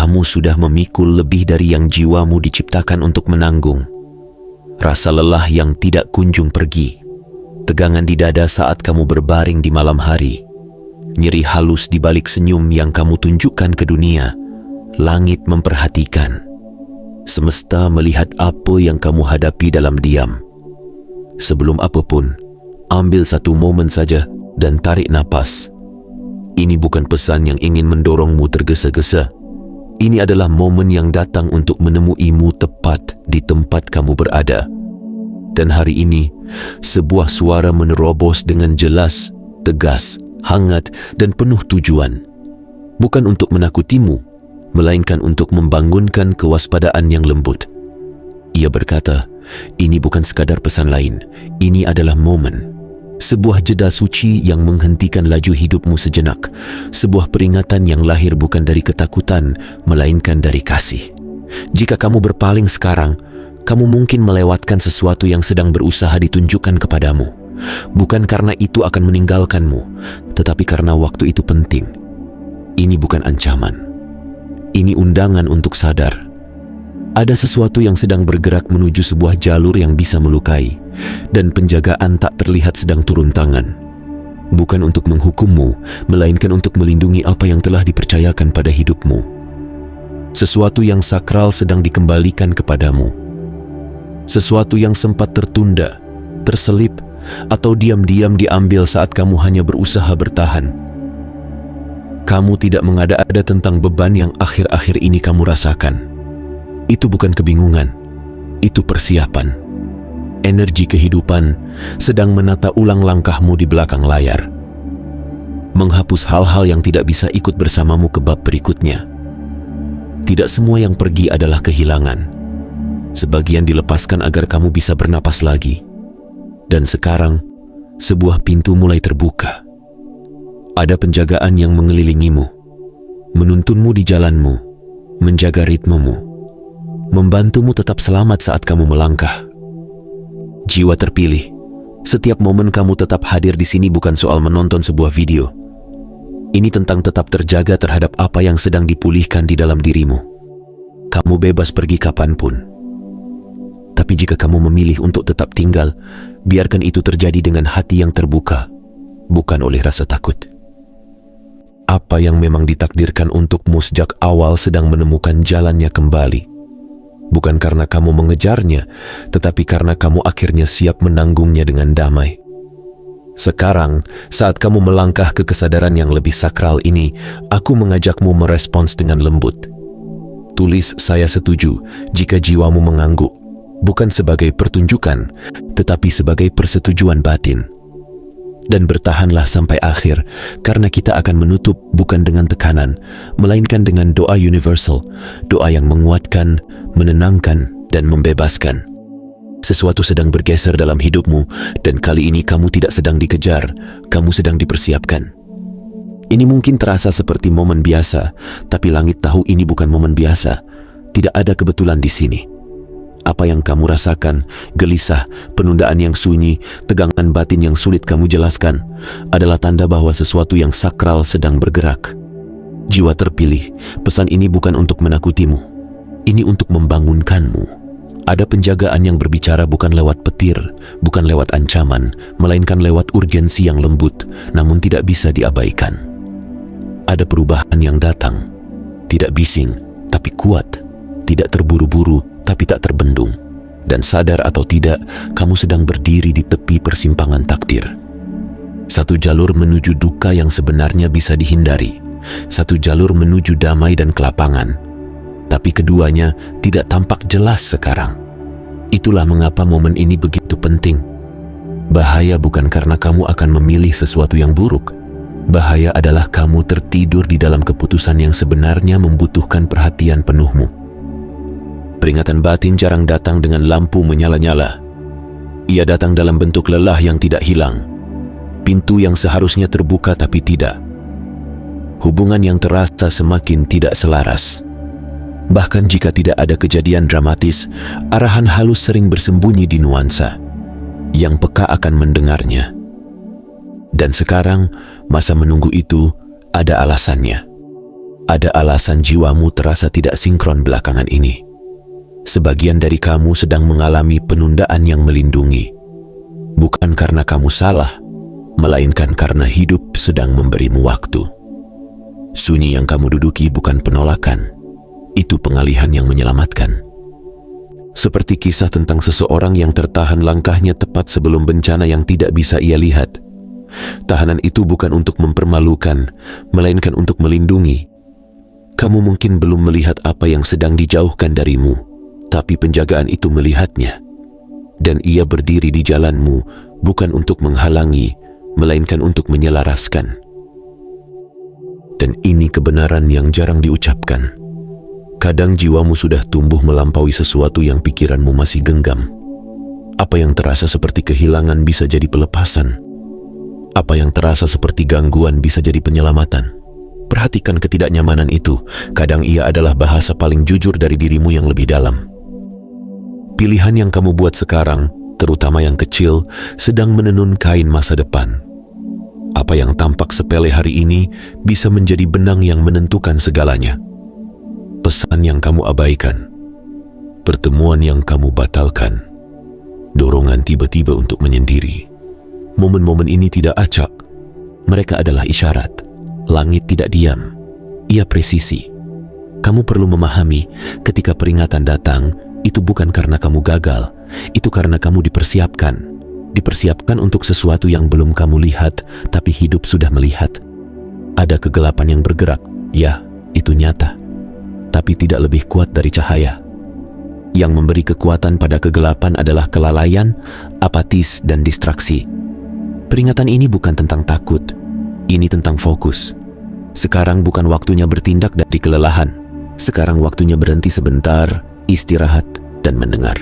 kamu sudah memikul lebih dari yang jiwamu diciptakan untuk menanggung. Rasa lelah yang tidak kunjung pergi, tegangan di dada saat kamu berbaring di malam hari, nyeri halus di balik senyum yang kamu tunjukkan ke dunia. Langit memperhatikan. Semesta melihat apa yang kamu hadapi dalam diam. Sebelum apapun, ambil satu momen saja dan tarik napas. Ini bukan pesan yang ingin mendorongmu tergesa-gesa. Ini adalah momen yang datang untuk menemuimu tepat di tempat kamu berada. Dan hari ini, sebuah suara menerobos dengan jelas, tegas, hangat dan penuh tujuan. Bukan untuk menakutimu, melainkan untuk membangunkan kewaspadaan yang lembut. Ia berkata, ini bukan sekadar pesan lain, ini adalah momen. Sebuah jeda suci yang menghentikan laju hidupmu sejenak. Sebuah peringatan yang lahir bukan dari ketakutan, melainkan dari kasih. Jika kamu berpaling sekarang, kamu mungkin melewatkan sesuatu yang sedang berusaha ditunjukkan kepadamu. Bukan karena itu akan meninggalkanmu, tetapi karena waktu itu penting. Ini bukan ancaman. Ini undangan untuk sadar. Ada sesuatu yang sedang bergerak menuju sebuah jalur yang bisa melukai, dan penjagaan tak terlihat sedang turun tangan. Bukan untuk menghukummu, melainkan untuk melindungi apa yang telah dipercayakan pada hidupmu. Sesuatu yang sakral sedang dikembalikan kepadamu. Sesuatu yang sempat tertunda, terselip, atau diam-diam diambil saat kamu hanya berusaha bertahan. Kamu tidak mengada-ada tentang beban yang akhir-akhir ini kamu rasakan. Itu bukan kebingungan, itu persiapan. Energi kehidupan sedang menata ulang langkahmu di belakang layar. Menghapus hal-hal yang tidak bisa ikut bersamamu ke bab berikutnya. Tidak semua yang pergi adalah kehilangan. Sebagian dilepaskan agar kamu bisa bernapas lagi. Dan sekarang, sebuah pintu mulai terbuka. Ada penjagaan yang mengelilingimu, menuntunmu di jalanmu, menjaga ritmemu, membantumu tetap selamat saat kamu melangkah. Jiwa terpilih, setiap momen kamu tetap hadir di sini bukan soal menonton sebuah video. Ini tentang tetap terjaga terhadap apa yang sedang dipulihkan di dalam dirimu. Kamu bebas pergi kapanpun. Tapi jika kamu memilih untuk tetap tinggal, biarkan itu terjadi dengan hati yang terbuka, bukan oleh rasa takut. Apa yang memang ditakdirkan untukmu sejak awal sedang menemukan jalannya kembali. Bukan karena kamu mengejarnya, tetapi karena kamu akhirnya siap menanggungnya dengan damai. Sekarang, saat kamu melangkah ke kesadaran yang lebih sakral ini, aku mengajakmu merespons dengan lembut. Tulis "saya setuju" jika jiwamu mengangguk, bukan sebagai pertunjukan, tetapi sebagai persetujuan batin. Dan bertahanlah sampai akhir, karena kita akan menutup bukan dengan tekanan, melainkan dengan doa universal, doa yang menguatkan, menenangkan, dan membebaskan. Sesuatu sedang bergeser dalam hidupmu, dan kali ini kamu tidak sedang dikejar, kamu sedang dipersiapkan. Ini mungkin terasa seperti momen biasa, tapi langit tahu ini bukan momen biasa. Tidak ada kebetulan di sini. Apa yang kamu rasakan, gelisah, penundaan yang sunyi, tegangan batin yang sulit kamu jelaskan, adalah tanda bahwa sesuatu yang sakral sedang bergerak. Jiwa terpilih, pesan ini bukan untuk menakutimu. Ini untuk membangunkanmu. Ada penjagaan yang berbicara bukan lewat petir, bukan lewat ancaman, melainkan lewat urgensi yang lembut, namun tidak bisa diabaikan. Ada perubahan yang datang, tidak bising, tapi kuat, tidak terburu-buru, tapi tak terbendung. Dan sadar atau tidak, kamu sedang berdiri di tepi persimpangan takdir. Satu jalur menuju duka yang sebenarnya bisa dihindari. Satu jalur menuju damai dan kelapangan. Tapi keduanya tidak tampak jelas sekarang. Itulah mengapa momen ini begitu penting. Bahaya bukan karena kamu akan memilih sesuatu yang buruk. Bahaya adalah kamu tertidur di dalam keputusan yang sebenarnya membutuhkan perhatian penuhmu. Peringatan batin jarang datang dengan lampu menyala-nyala. Ia datang dalam bentuk lelah yang tidak hilang. Pintu yang seharusnya terbuka tapi tidak. Hubungan yang terasa semakin tidak selaras. Bahkan jika tidak ada kejadian dramatis, arahan halus sering bersembunyi di nuansa. Yang peka akan mendengarnya. Dan sekarang, masa menunggu itu ada alasannya. Ada alasan jiwamu terasa tidak sinkron belakangan ini. Sebagian dari kamu sedang mengalami penundaan yang melindungi. Bukan karena kamu salah, melainkan karena hidup sedang memberimu waktu. Sunyi yang kamu duduki bukan penolakan, itu pengalihan yang menyelamatkan. Seperti kisah tentang seseorang yang tertahan langkahnya tepat sebelum bencana yang tidak bisa ia lihat. Tahanan itu bukan untuk mempermalukan, melainkan untuk melindungi. Kamu mungkin belum melihat apa yang sedang dijauhkan darimu, tapi penjagaan itu melihatnya. Dan ia berdiri di jalanmu, bukan untuk menghalangi, melainkan untuk menyelaraskan. Dan ini kebenaran yang jarang diucapkan. Kadang jiwamu sudah tumbuh melampaui sesuatu yang pikiranmu masih genggam. Apa yang terasa seperti kehilangan bisa jadi pelepasan. Apa yang terasa seperti gangguan bisa jadi penyelamatan. Perhatikan ketidaknyamanan itu. Kadang ia adalah bahasa paling jujur dari dirimu yang lebih dalam. Pilihan yang kamu buat sekarang, terutama yang kecil, sedang menenun kain masa depan. Apa yang tampak sepele hari ini bisa menjadi benang yang menentukan segalanya. Pesan yang kamu abaikan, pertemuan yang kamu batalkan, dorongan tiba-tiba untuk menyendiri. Momen-momen ini tidak acak. Mereka adalah isyarat. Langit tidak diam. Ia presisi. Kamu perlu memahami, ketika peringatan datang, itu bukan karena kamu gagal. Itu karena kamu dipersiapkan. Dipersiapkan untuk sesuatu yang belum kamu lihat, tapi hidup sudah melihat. Ada kegelapan yang bergerak. Ya, itu nyata. Tapi tidak lebih kuat dari cahaya. Yang memberi kekuatan pada kegelapan adalah kelalaian, apatis, dan distraksi. Peringatan ini bukan tentang takut, ini tentang fokus. Sekarang bukan waktunya bertindak dari kelelahan. Sekarang waktunya berhenti sebentar, istirahat, dan mendengar.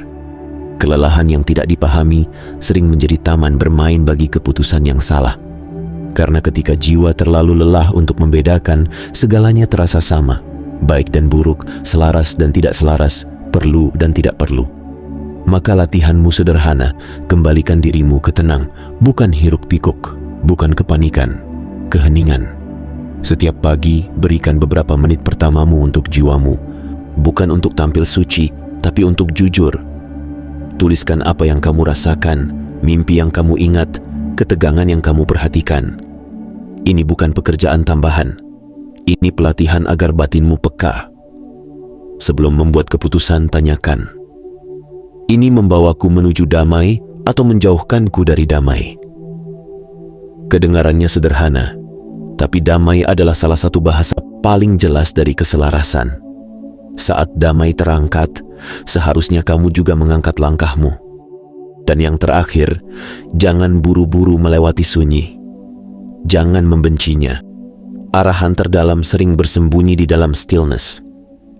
Kelelahan yang tidak dipahami sering menjadi taman bermain bagi keputusan yang salah. Karena ketika jiwa terlalu lelah untuk membedakan, segalanya terasa sama. Baik dan buruk, selaras dan tidak selaras, perlu dan tidak perlu. Maka latihanmu sederhana, kembalikan dirimu ke tenang, bukan hiruk pikuk, bukan kepanikan, keheningan. Setiap pagi, berikan beberapa menit pertamamu untuk jiwamu, bukan untuk tampil suci, tapi untuk jujur. Tuliskan apa yang kamu rasakan, mimpi yang kamu ingat, ketegangan yang kamu perhatikan. Ini bukan pekerjaan tambahan. Ini pelatihan agar batinmu peka. Sebelum membuat keputusan, tanyakan, ini membawaku menuju damai atau menjauhkanku dari damai? Kedengarannya sederhana, tapi damai adalah salah satu bahasa paling jelas dari keselarasan. Saat damai terangkat, seharusnya kamu juga mengangkat langkahmu. Dan yang terakhir, jangan buru-buru melewati sunyi. Jangan membencinya. Arahan terdalam sering bersembunyi di dalam stillness.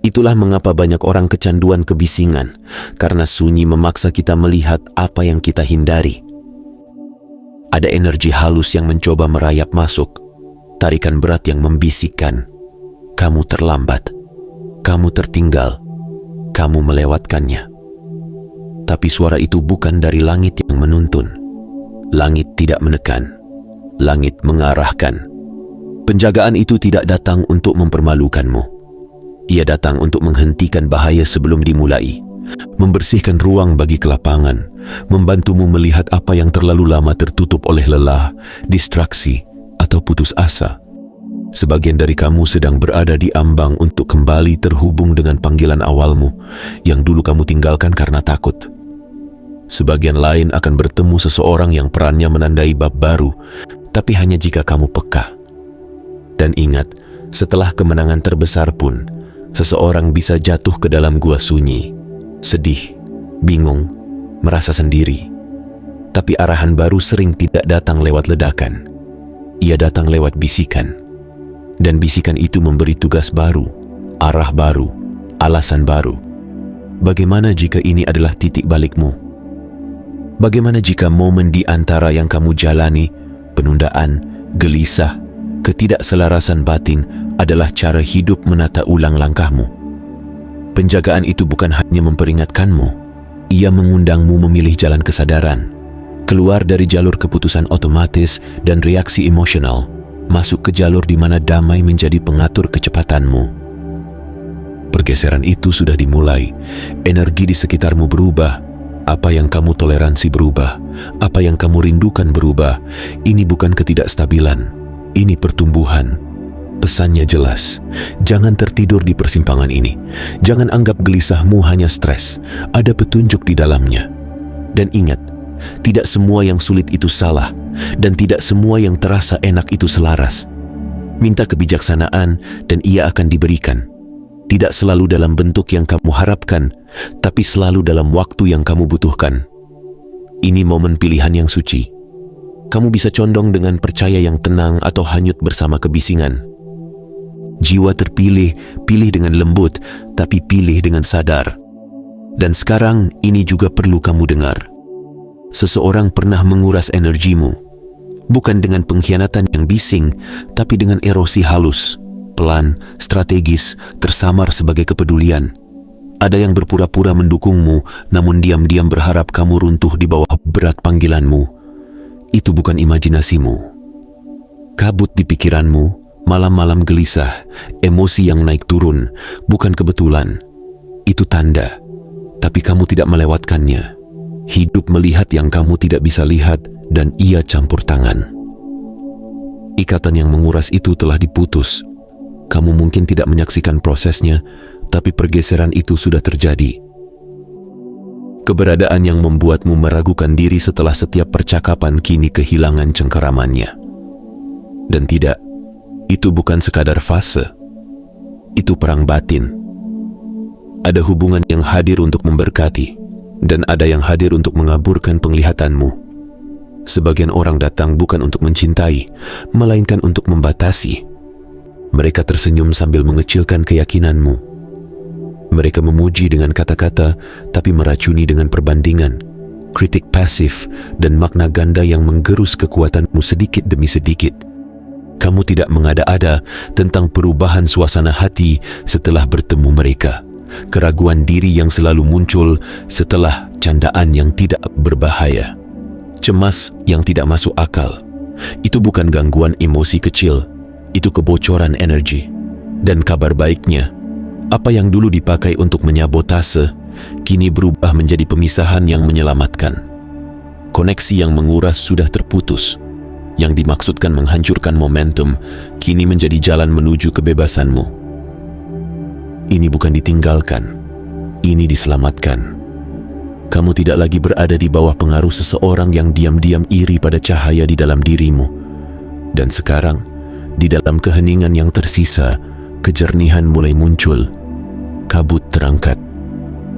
Itulah mengapa banyak orang kecanduan kebisingan, karena sunyi memaksa kita melihat apa yang kita hindari. Ada energi halus yang mencoba merayap masuk, tarikan berat yang membisikkan, kamu terlambat, kamu tertinggal, kamu melewatkannya. Tapi suara itu bukan dari langit yang menuntun. Langit tidak menekan, langit mengarahkan. Penjagaan itu tidak datang untuk mempermalukanmu. Ia datang untuk menghentikan bahaya sebelum dimulai, membersihkan ruang bagi kelapangan, membantumu melihat apa yang terlalu lama tertutup oleh lelah, distraksi, atau putus asa. Sebagian dari kamu sedang berada di ambang untuk kembali terhubung dengan panggilan awalmu yang dulu kamu tinggalkan karena takut. Sebagian lain akan bertemu seseorang yang perannya menandai bab baru, tapi hanya jika kamu peka. Dan ingat, setelah kemenangan terbesar pun, seseorang bisa jatuh ke dalam gua sunyi, sedih, bingung, merasa sendiri. Tapi arahan baru sering tidak datang lewat ledakan. Ia datang lewat bisikan. Dan bisikan itu memberi tugas baru, arah baru, alasan baru. Bagaimana jika ini adalah titik balikmu? Bagaimana jika momen di antara yang kamu jalani, penundaan, gelisah, ketidakselarasan batin adalah cara hidup menata ulang langkahmu? Penjagaan itu bukan hanya memperingatkanmu, ia mengundangmu memilih jalan kesadaran, keluar dari jalur keputusan otomatis dan reaksi emosional, masuk ke jalur di mana damai menjadi pengatur kecepatanmu. Pergeseran itu sudah dimulai, energi di sekitarmu berubah, apa yang kamu toleransi berubah, apa yang kamu rindukan berubah. Ini bukan ketidakstabilan, ini pertumbuhan. Pesannya jelas, jangan tertidur di persimpangan ini. Jangan anggap gelisahmu hanya stres, ada petunjuk di dalamnya. Dan ingat, tidak semua yang sulit itu salah, dan tidak semua yang terasa enak itu selaras. Minta kebijaksanaan dan ia akan diberikan. Tidak selalu dalam bentuk yang kamu harapkan, tapi selalu dalam waktu yang kamu butuhkan. Ini momen pilihan yang suci. Kamu bisa condong dengan percaya yang tenang atau hanyut bersama kebisingan. Jiwa terpilih, pilih dengan lembut, tapi pilih dengan sadar. Dan sekarang ini juga perlu kamu dengar. Seseorang pernah menguras energimu, bukan dengan pengkhianatan yang bising, tapi dengan erosi halus. Pelan, strategis, tersamar sebagai kepedulian. Ada yang berpura-pura mendukungmu, namun diam-diam berharap kamu runtuh di bawah berat panggilanmu. Itu bukan imajinasimu. Kabut di pikiranmu, malam-malam gelisah, emosi yang naik turun, bukan kebetulan. Itu tanda, tapi kamu tidak melewatkannya. Hidup melihat yang kamu tidak bisa lihat, dan ia campur tangan. Ikatan yang menguras itu telah diputus. Kamu mungkin tidak menyaksikan prosesnya, tapi pergeseran itu sudah terjadi. Keberadaan yang membuatmu meragukan diri setelah setiap percakapan kini kehilangan cengkeramannya. Dan tidak, itu bukan sekadar fase. Itu perang batin. Ada hubungan yang hadir untuk memberkati, dan ada yang hadir untuk mengaburkan penglihatanmu. Sebagian orang datang bukan untuk mencintai, melainkan untuk membatasi. Mereka tersenyum sambil mengecilkan keyakinanmu. Mereka memuji dengan kata-kata, tapi meracuni dengan perbandingan, kritik pasif, dan makna ganda yang menggerus kekuatanmu sedikit demi sedikit. Kamu tidak mengada-ada tentang perubahan suasana hati setelah bertemu mereka. Keraguan diri yang selalu muncul setelah candaan yang tidak berbahaya. Cemas yang tidak masuk akal. Itu bukan gangguan emosi kecil. Itu kebocoran energi. Dan kabar baiknya, apa yang dulu dipakai untuk menyabotase, kini berubah menjadi pemisahan yang menyelamatkan. Koneksi yang menguras sudah terputus. Yang dimaksudkan menghancurkan momentum, kini menjadi jalan menuju kebebasanmu. Ini bukan ditinggalkan, ini diselamatkan. Kamu tidak lagi berada di bawah pengaruh seseorang yang diam-diam iri pada cahaya di dalam dirimu. Dan sekarang, di dalam keheningan yang tersisa, kejernihan mulai muncul. Kabut terangkat.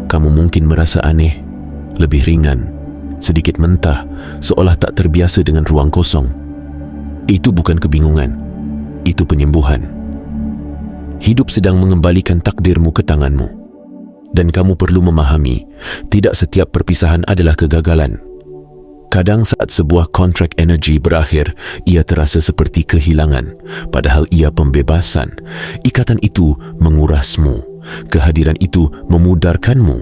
Kamu mungkin merasa aneh, lebih ringan, sedikit mentah, seolah tak terbiasa dengan ruang kosong. Itu bukan kebingungan, itu penyembuhan. Hidup sedang mengembalikan takdirmu ke tanganmu. Dan kamu perlu memahami, tidak setiap perpisahan adalah kegagalan. Kadang saat sebuah kontrak energi berakhir, ia terasa seperti kehilangan, padahal ia pembebasan. Ikatan itu mengurasmu, kehadiran itu memudarkanmu.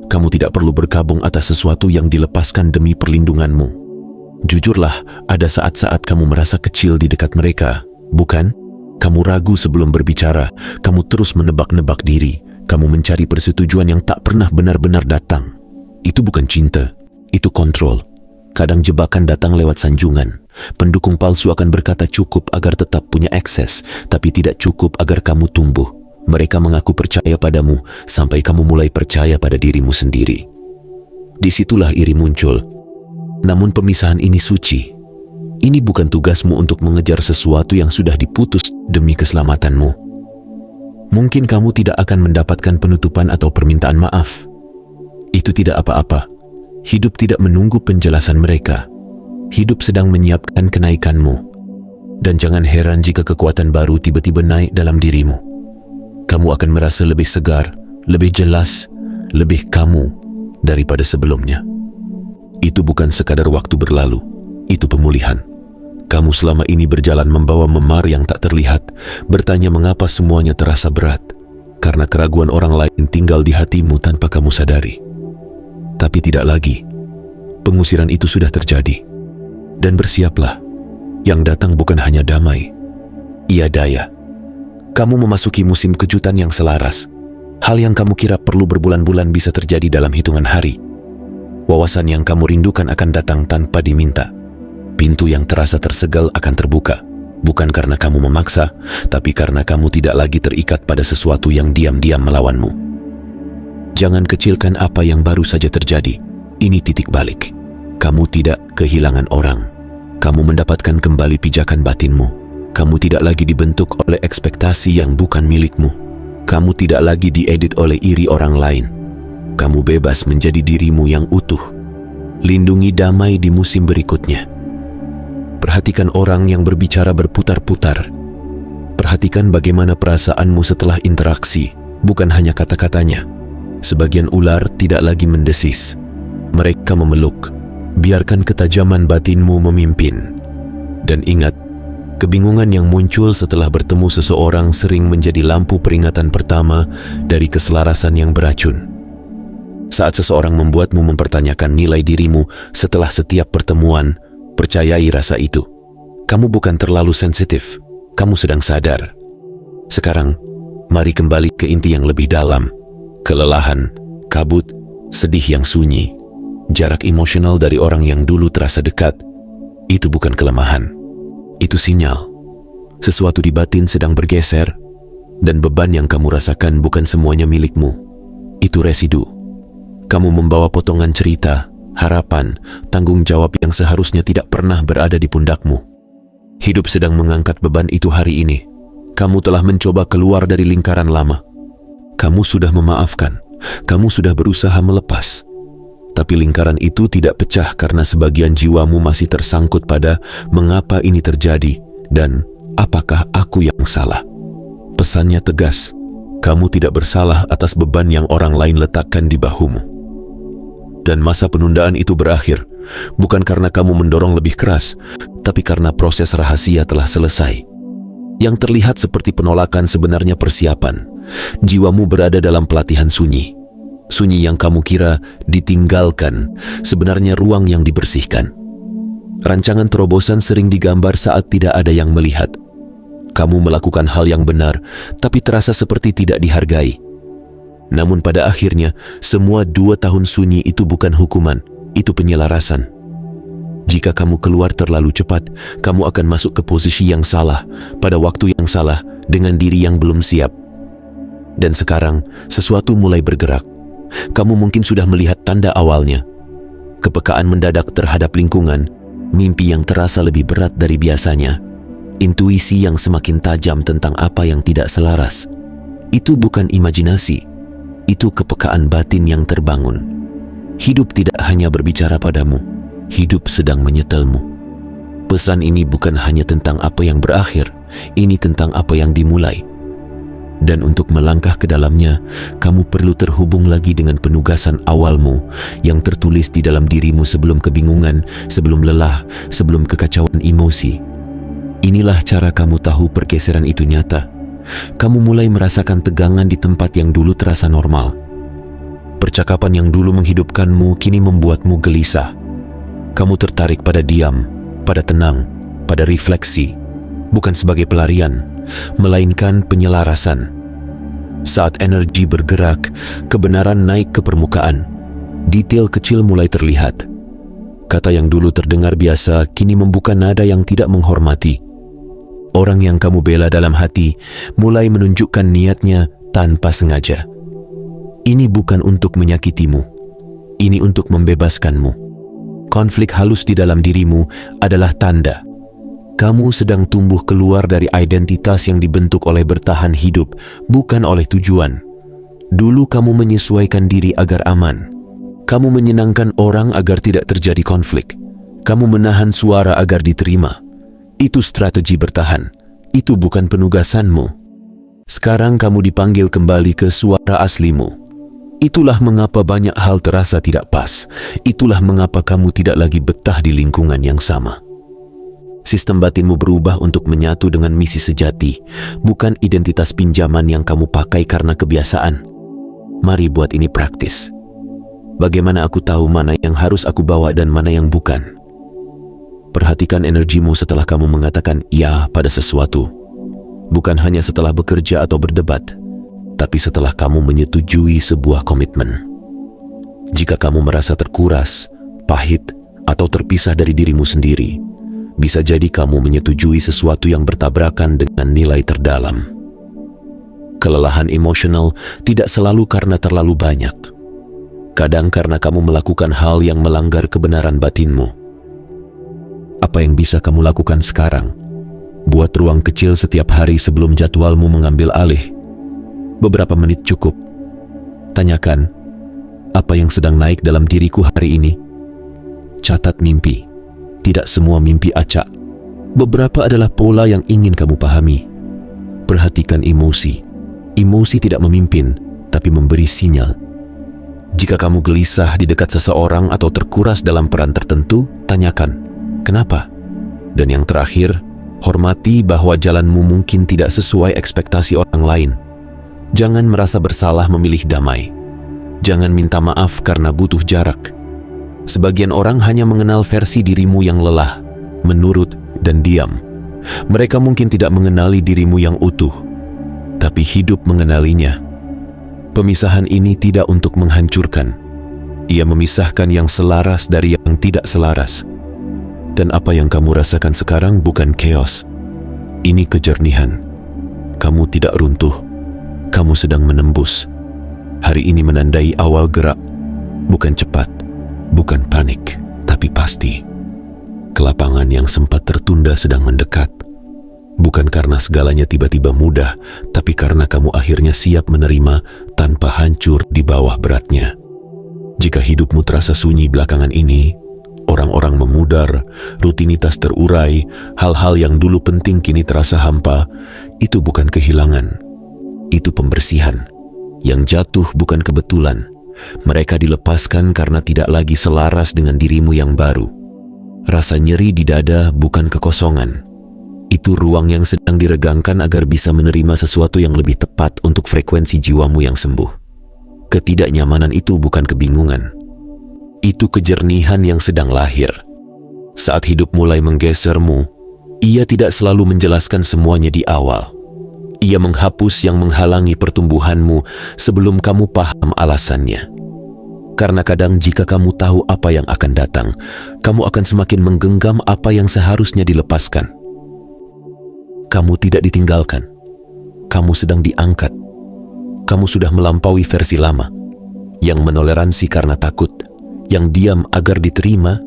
Kamu tidak perlu berkabung atas sesuatu yang dilepaskan demi perlindunganmu. Jujurlah, ada saat-saat kamu merasa kecil di dekat mereka, bukan? Kamu ragu sebelum berbicara, kamu terus menebak-nebak diri, kamu mencari persetujuan yang tak pernah benar-benar datang. Itu bukan cinta, itu kontrol. Kadang jebakan datang lewat sanjungan. Pendukung palsu akan berkata cukup agar tetap punya akses, tapi tidak cukup agar kamu tumbuh. Mereka mengaku percaya padamu, sampai kamu mulai percaya pada dirimu sendiri. Disitulah iri muncul. Namun pemisahan ini suci. Ini bukan tugasmu untuk mengejar sesuatu yang sudah diputus demi keselamatanmu. Mungkin kamu tidak akan mendapatkan penutupan atau permintaan maaf. Itu tidak apa-apa. Hidup tidak menunggu penjelasan mereka. Hidup sedang menyiapkan kenaikanmu. Dan jangan heran jika kekuatan baru tiba-tiba naik dalam dirimu. Kamu akan merasa lebih segar, lebih jelas, lebih kamu daripada sebelumnya. Itu bukan sekadar waktu berlalu, itu pemulihan. Kamu selama ini berjalan membawa memar yang tak terlihat, bertanya mengapa semuanya terasa berat, karena keraguan orang lain tinggal di hatimu tanpa kamu sadari. Tapi tidak lagi. Pengusiran itu sudah terjadi. Dan bersiaplah. Yang datang bukan hanya damai, Iya Daya, kamu memasuki musim kejutan yang selaras. Hal yang kamu kira perlu berbulan-bulan bisa terjadi dalam hitungan hari. Wawasan yang kamu rindukan akan datang tanpa diminta. Pintu yang terasa tersegel akan terbuka, bukan karena kamu memaksa, tapi karena kamu tidak lagi terikat pada sesuatu yang diam-diam melawanmu. Jangan kecilkan apa yang baru saja terjadi. Ini titik balik. Kamu tidak kehilangan orang. Kamu mendapatkan kembali pijakan batinmu. Kamu tidak lagi dibentuk oleh ekspektasi yang bukan milikmu. Kamu tidak lagi diedit oleh iri orang lain. Kamu bebas menjadi dirimu yang utuh. Lindungi damai di musim berikutnya. Perhatikan orang yang berbicara berputar-putar. Perhatikan bagaimana perasaanmu setelah interaksi, bukan hanya kata-katanya. Sebagian ular tidak lagi mendesis. Mereka memeluk. Biarkan ketajaman batinmu memimpin. Dan ingat, kebingungan yang muncul setelah bertemu seseorang sering menjadi lampu peringatan pertama dari keselarasan yang beracun. Saat seseorang membuatmu mempertanyakan nilai dirimu setelah setiap pertemuan, percayai rasa itu. Kamu bukan terlalu sensitif, kamu sedang sadar. Sekarang, mari kembali ke inti yang lebih dalam. Kelelahan, kabut, sedih yang sunyi, jarak emosional dari orang yang dulu terasa dekat, itu bukan kelemahan. Itu sinyal. Sesuatu di batin sedang bergeser, dan beban yang kamu rasakan bukan semuanya milikmu. Itu residu. Kamu membawa potongan cerita, harapan, tanggung jawab yang seharusnya tidak pernah berada di pundakmu. Hidup sedang mengangkat beban itu hari ini. Kamu telah mencoba keluar dari lingkaran lama. Kamu sudah memaafkan. Kamu sudah berusaha melepas. Tapi lingkaran itu tidak pecah karena sebagian jiwamu masih tersangkut pada mengapa ini terjadi dan apakah aku yang salah. Pesannya tegas. Kamu tidak bersalah atas beban yang orang lain letakkan di bahumu. Dan masa penundaan itu berakhir, bukan karena kamu mendorong lebih keras, tapi karena proses rahasia telah selesai. Yang terlihat seperti penolakan sebenarnya persiapan. Jiwamu berada dalam pelatihan sunyi. Sunyi yang kamu kira ditinggalkan, sebenarnya ruang yang dibersihkan. Rancangan terobosan sering digambar saat tidak ada yang melihat. Kamu melakukan hal yang benar, tapi terasa seperti tidak dihargai. Namun pada akhirnya, semua 2 tahun sunyi itu bukan hukuman, itu penyelarasan. Jika kamu keluar terlalu cepat, kamu akan masuk ke posisi yang salah, pada waktu yang salah, dengan diri yang belum siap. Dan sekarang, sesuatu mulai bergerak. Kamu mungkin sudah melihat tanda awalnya. Kepekaan mendadak terhadap lingkungan, mimpi yang terasa lebih berat dari biasanya, intuisi yang semakin tajam tentang apa yang tidak selaras. Itu bukan imajinasi, itu kepekaan batin yang terbangun. Hidup tidak hanya berbicara padamu, hidup sedang menyetelmu. Pesan ini bukan hanya tentang apa yang berakhir, ini tentang apa yang dimulai. Dan untuk melangkah ke dalamnya, kamu perlu terhubung lagi dengan penugasan awalmu yang tertulis di dalam dirimu sebelum kebingungan, sebelum lelah, sebelum kekacauan emosi. Inilah cara kamu tahu pergeseran itu nyata. Kamu mulai merasakan tegangan di tempat yang dulu terasa normal. Percakapan yang dulu menghidupkanmu kini membuatmu gelisah. Kamu tertarik pada diam, pada tenang, pada refleksi, bukan sebagai pelarian, melainkan penyelarasan. Saat energi bergerak, kebenaran naik ke permukaan. Detail kecil mulai terlihat. Kata yang dulu terdengar biasa kini membuka nada yang tidak menghormati. Orang yang kamu bela dalam hati mulai menunjukkan niatnya tanpa sengaja. Ini bukan untuk menyakitimu. Ini untuk membebaskanmu. Konflik halus di dalam dirimu adalah tanda kamu sedang tumbuh keluar dari identitas yang dibentuk oleh bertahan hidup, bukan oleh tujuan. Dulu kamu menyesuaikan diri agar aman. Kamu menyenangkan orang agar tidak terjadi konflik. Kamu menahan suara agar diterima. Itu strategi bertahan. Itu bukan penugasanmu. Sekarang kamu dipanggil kembali ke suara aslimu. Itulah mengapa banyak hal terasa tidak pas. Itulah mengapa kamu tidak lagi betah di lingkungan yang sama. Sistem batinmu berubah untuk menyatu dengan misi sejati, bukan identitas pinjaman yang kamu pakai karena kebiasaan. Mari buat ini praktis. Bagaimana aku tahu mana yang harus aku bawa dan mana yang bukan? Perhatikan energimu setelah kamu mengatakan ya pada sesuatu. bukan hanya setelah bekerja atau berdebat, tapi setelah kamu menyetujui sebuah komitmen. Jika kamu merasa terkuras, pahit, atau terpisah dari dirimu sendiri, bisa jadi kamu menyetujui sesuatu yang bertabrakan dengan nilai terdalam. Kelelahan emosional tidak selalu karena terlalu banyak. Kadang karena kamu melakukan hal yang melanggar kebenaran batinmu. Apa yang bisa kamu lakukan sekarang? Buat ruang kecil setiap hari sebelum jadwalmu mengambil alih. Beberapa menit cukup. Tanyakan, apa yang sedang naik dalam diriku hari ini? Catat mimpi. Tidak semua mimpi acak. Beberapa adalah pola yang ingin kamu pahami. Perhatikan emosi. Emosi tidak memimpin, tapi memberi sinyal. Jika kamu gelisah di dekat seseorang atau terkuras dalam peran tertentu, tanyakan, kenapa? Dan yang terakhir, hormati bahwa jalanmu mungkin tidak sesuai ekspektasi orang lain. Jangan merasa bersalah memilih damai. Jangan minta maaf karena butuh jarak. Sebagian orang hanya mengenal versi dirimu yang lelah, menurut, dan diam. Mereka mungkin tidak mengenali dirimu yang utuh, tapi hidup mengenalinya. Pemisahan ini tidak untuk menghancurkan. Ia memisahkan yang selaras dari yang tidak selaras. Dan apa yang kamu rasakan sekarang bukan chaos. Ini kejernihan. Kamu tidak runtuh. Kamu sedang menembus. Hari ini menandai awal gerak. Bukan cepat, bukan panik, tapi pasti. Kelapangan yang sempat tertunda sedang mendekat. Bukan karena segalanya tiba-tiba mudah, tapi karena kamu akhirnya siap menerima tanpa hancur di bawah beratnya. Jika hidupmu terasa sunyi belakangan ini, orang-orang memudar, rutinitas terurai, hal-hal yang dulu penting kini terasa hampa, itu bukan kehilangan. Itu pembersihan. Yang jatuh bukan kebetulan. Mereka dilepaskan karena tidak lagi selaras dengan dirimu yang baru. Rasa nyeri di dada bukan kekosongan. Itu ruang yang sedang diregangkan agar bisa menerima sesuatu yang lebih tepat untuk frekuensi jiwamu yang sembuh. Ketidaknyamanan itu bukan kebingungan. Itu kejernihan yang sedang lahir. Saat hidup mulai menggesermu, ia tidak selalu menjelaskan semuanya di awal. Ia menghapus yang menghalangi pertumbuhanmu sebelum kamu paham alasannya. Karena kadang jika kamu tahu apa yang akan datang, kamu akan semakin menggenggam apa yang seharusnya dilepaskan. Kamu tidak ditinggalkan. Kamu sedang diangkat. Kamu sudah melampaui versi lama, yang menoleransi karena takut, yang diam agar diterima,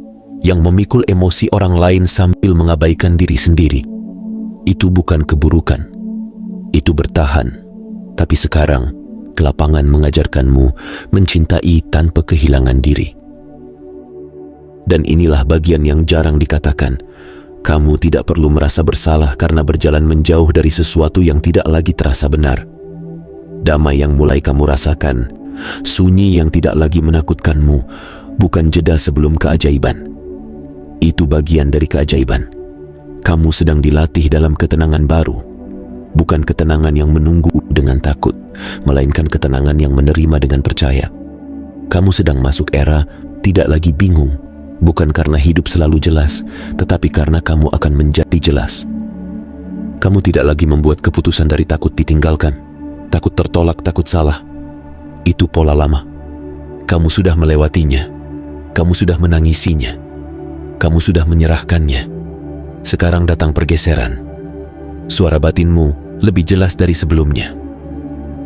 yang memikul emosi orang lain sambil mengabaikan diri sendiri. Itu bukan keburukan. Itu bertahan. Tapi sekarang, kelapangan mengajarkanmu mencintai tanpa kehilangan diri. Dan inilah bagian yang jarang dikatakan. Kamu tidak perlu merasa bersalah karena berjalan menjauh dari sesuatu yang tidak lagi terasa benar. Damai yang mulai kamu rasakan, sunyi yang tidak lagi menakutkanmu, bukan jeda sebelum keajaiban. Itu bagian dari keajaiban. Kamu sedang dilatih dalam ketenangan baru. Bukan ketenangan yang menunggu dengan takut, melainkan ketenangan yang menerima dengan percaya. Kamu sedang masuk era tidak lagi bingung. Bukan karena hidup selalu jelas, tetapi karena kamu akan menjadi jelas. Kamu tidak lagi membuat keputusan dari takut ditinggalkan, takut tertolak, takut salah. Itu pola lama. Kamu sudah melewatinya. Kamu sudah menangisinya. Kamu sudah menyerahkannya. Sekarang datang pergeseran. Suara batinmu lebih jelas dari sebelumnya.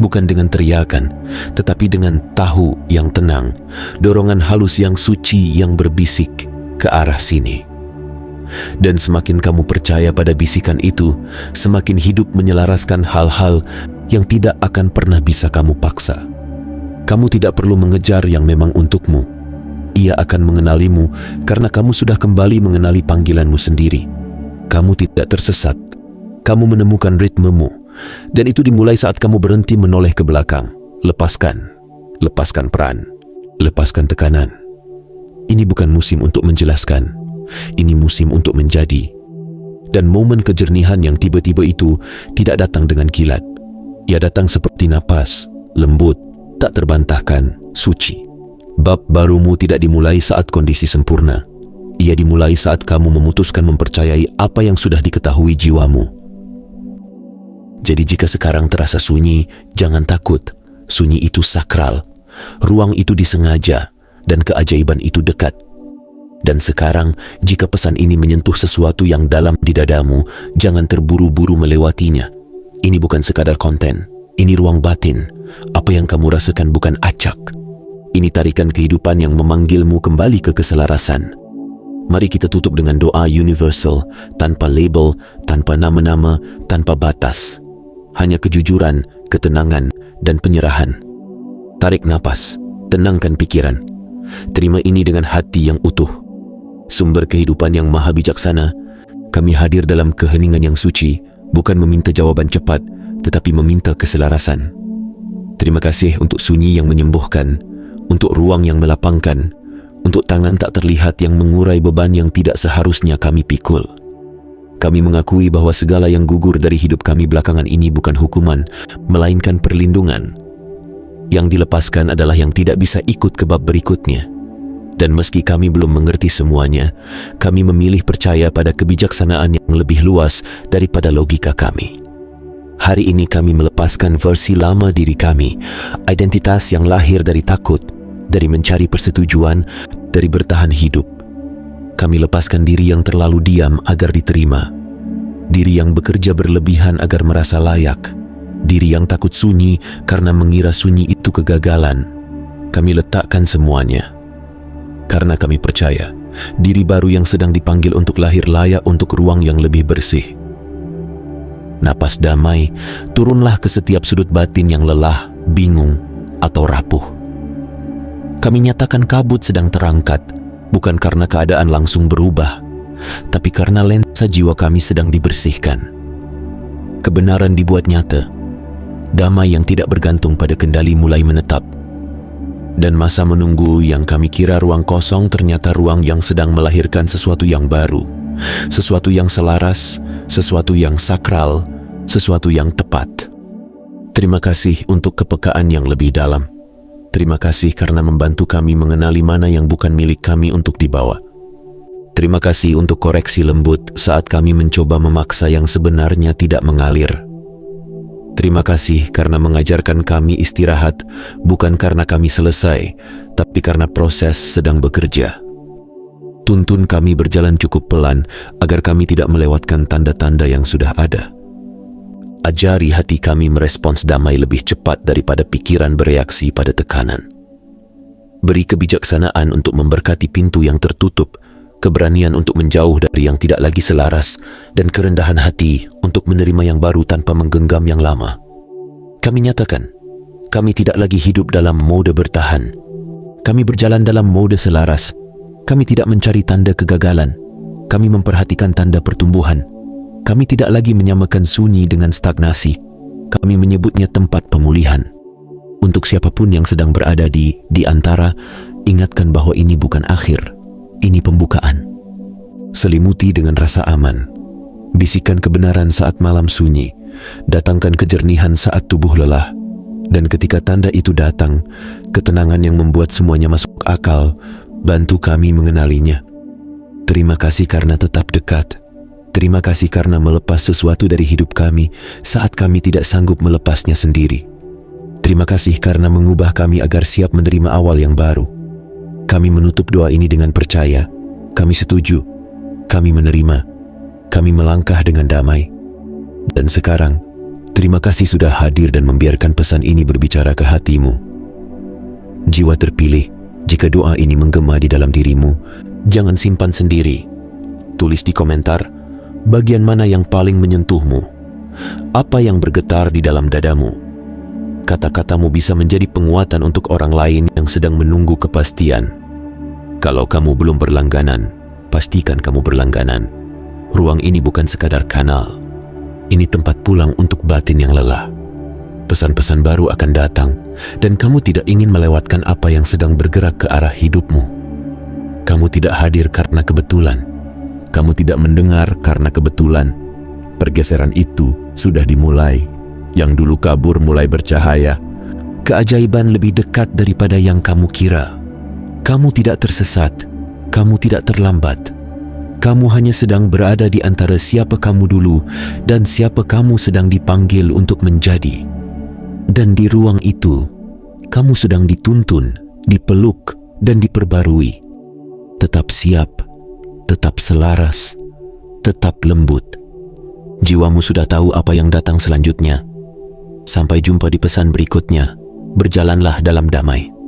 Bukan dengan teriakan, tetapi dengan tahu yang tenang, dorongan halus yang suci yang berbisik ke arah sini. Dan semakin kamu percaya pada bisikan itu, semakin hidup menyelaraskan hal-hal yang tidak akan pernah bisa kamu paksa. Kamu tidak perlu mengejar yang memang untukmu. Ia akan mengenalimu karena kamu sudah kembali mengenali panggilanmu sendiri. Kamu tidak tersesat. Kamu menemukan ritmemu. Dan itu dimulai saat kamu berhenti menoleh ke belakang. Lepaskan peran, lepaskan tekanan. Ini bukan musim untuk menjelaskan. Ini musim untuk menjadi. Dan momen kejernihan yang tiba-tiba itu tidak datang dengan kilat. Ia datang seperti napas, lembut, tak terbantahkan, suci. Bab barumu tidak dimulai saat kondisi sempurna. Ia dimulai saat kamu memutuskan mempercayai apa yang sudah diketahui jiwamu. Jadi jika sekarang terasa sunyi, jangan takut. Sunyi itu sakral. Ruang itu disengaja dan keajaiban itu dekat. Dan sekarang, jika pesan ini menyentuh sesuatu yang dalam di dadamu, jangan terburu-buru melewatinya. Ini bukan sekadar konten, ini ruang batin. Apa yang kamu rasakan bukan acak. Ini tarikan kehidupan yang memanggilmu kembali ke keselarasan. Mari kita tutup dengan doa universal, tanpa label, tanpa nama-nama, tanpa batas. Hanya kejujuran, ketenangan, dan penyerahan. Tarik napas, tenangkan pikiran. Terima ini dengan hati yang utuh. Sumber kehidupan yang maha bijaksana, kami hadir dalam keheningan yang suci, bukan meminta jawaban cepat, tetapi meminta keselarasan. Terima kasih untuk sunyi yang menyembuhkan, untuk ruang yang melapangkan, untuk tangan tak terlihat yang mengurai beban yang tidak seharusnya kami pikul. Kami mengakui bahwa segala yang gugur dari hidup kami belakangan ini bukan hukuman, melainkan perlindungan. Yang dilepaskan adalah yang tidak bisa ikut ke bab berikutnya. Dan meski kami belum mengerti semuanya, kami memilih percaya pada kebijaksanaan yang lebih luas daripada logika kami. Hari ini kami melepaskan versi lama diri kami, identitas yang lahir dari takut, dari mencari persetujuan, dari bertahan hidup. Kami lepaskan diri yang terlalu diam agar diterima, diri yang bekerja berlebihan agar merasa layak, diri yang takut sunyi karena mengira sunyi itu kegagalan. Kami letakkan semuanya. Karena kami percaya, diri baru yang sedang dipanggil untuk lahir layak untuk ruang yang lebih bersih. Napas damai, turunlah ke setiap sudut batin yang lelah, bingung, atau rapuh. Kami nyatakan kabut sedang terangkat, bukan karena keadaan langsung berubah, tapi karena lensa jiwa kami sedang dibersihkan. Kebenaran dibuat nyata, damai yang tidak bergantung pada kendali mulai menetap. Dan masa menunggu yang kami kira ruang kosong ternyata ruang yang sedang melahirkan sesuatu yang baru, sesuatu yang selaras, sesuatu yang sakral, sesuatu yang tepat. Terima kasih untuk kepekaan yang lebih dalam. Terima kasih karena membantu kami mengenali mana yang bukan milik kami untuk dibawa. Terima kasih untuk koreksi lembut saat kami mencoba memaksa yang sebenarnya tidak mengalir. Terima kasih karena mengajarkan kami istirahat, bukan karena kami selesai, tapi karena proses sedang bekerja. Tuntun kami berjalan cukup pelan agar kami tidak melewatkan tanda-tanda yang sudah ada. Ajari hati kami merespons damai lebih cepat daripada pikiran bereaksi pada tekanan. Beri kebijaksanaan untuk memberkati pintu yang tertutup, keberanian untuk menjauh dari yang tidak lagi selaras, dan kerendahan hati untuk menerima yang baru tanpa menggenggam yang lama. Kami nyatakan, kami tidak lagi hidup dalam mode bertahan. Kami berjalan dalam mode selaras. Kami tidak mencari tanda kegagalan. Kami memperhatikan tanda pertumbuhan. Kami tidak lagi menyamakan sunyi dengan stagnasi. Kami menyebutnya tempat pemulihan. Untuk siapapun yang sedang berada di antara, ingatkan bahwa ini bukan akhir. Ini pembukaan. Selimuti dengan rasa aman. Bisikan kebenaran saat malam sunyi. Datangkan kejernihan saat tubuh lelah. Dan ketika tanda itu datang, ketenangan yang membuat semuanya masuk akal, bantu kami mengenalinya. Terima kasih karena tetap dekat. Terima kasih karena melepas sesuatu dari hidup kami saat kami tidak sanggup melepasnya sendiri. Terima kasih karena mengubah kami agar siap menerima awal yang baru. Kami menutup doa ini dengan percaya. Kami setuju. Kami menerima. Kami melangkah dengan damai. Dan sekarang, terima kasih sudah hadir dan membiarkan pesan ini berbicara ke hatimu. Jiwa terpilih, jika doa ini menggema di dalam dirimu, jangan simpan sendiri. Tulis di komentar, bagian mana yang paling menyentuhmu? Apa yang bergetar di dalam dadamu? Kata-katamu bisa menjadi penguatan untuk orang lain yang sedang menunggu kepastian. Kalau kamu belum berlangganan, pastikan kamu berlangganan. Ruang ini bukan sekadar kanal. Ini tempat pulang untuk batin yang lelah. Pesan-pesan baru akan datang, dan kamu tidak ingin melewatkan apa yang sedang bergerak ke arah hidupmu. Kamu tidak hadir karena kebetulan. Kamu tidak mendengar karena kebetulan. Pergeseran itu sudah dimulai. Yang dulu kabur mulai bercahaya. Keajaiban lebih dekat daripada yang kamu kira. Kamu tidak tersesat. Kamu tidak terlambat. Kamu hanya sedang berada di antara siapa kamu dulu dan siapa kamu sedang dipanggil untuk menjadi. Dan di ruang itu, kamu sedang dituntun, dipeluk, dan diperbarui. Tetap siap, tetap selaras, tetap lembut. Jiwamu sudah tahu apa yang datang selanjutnya. Sampai jumpa di pesan berikutnya. Berjalanlah dalam damai.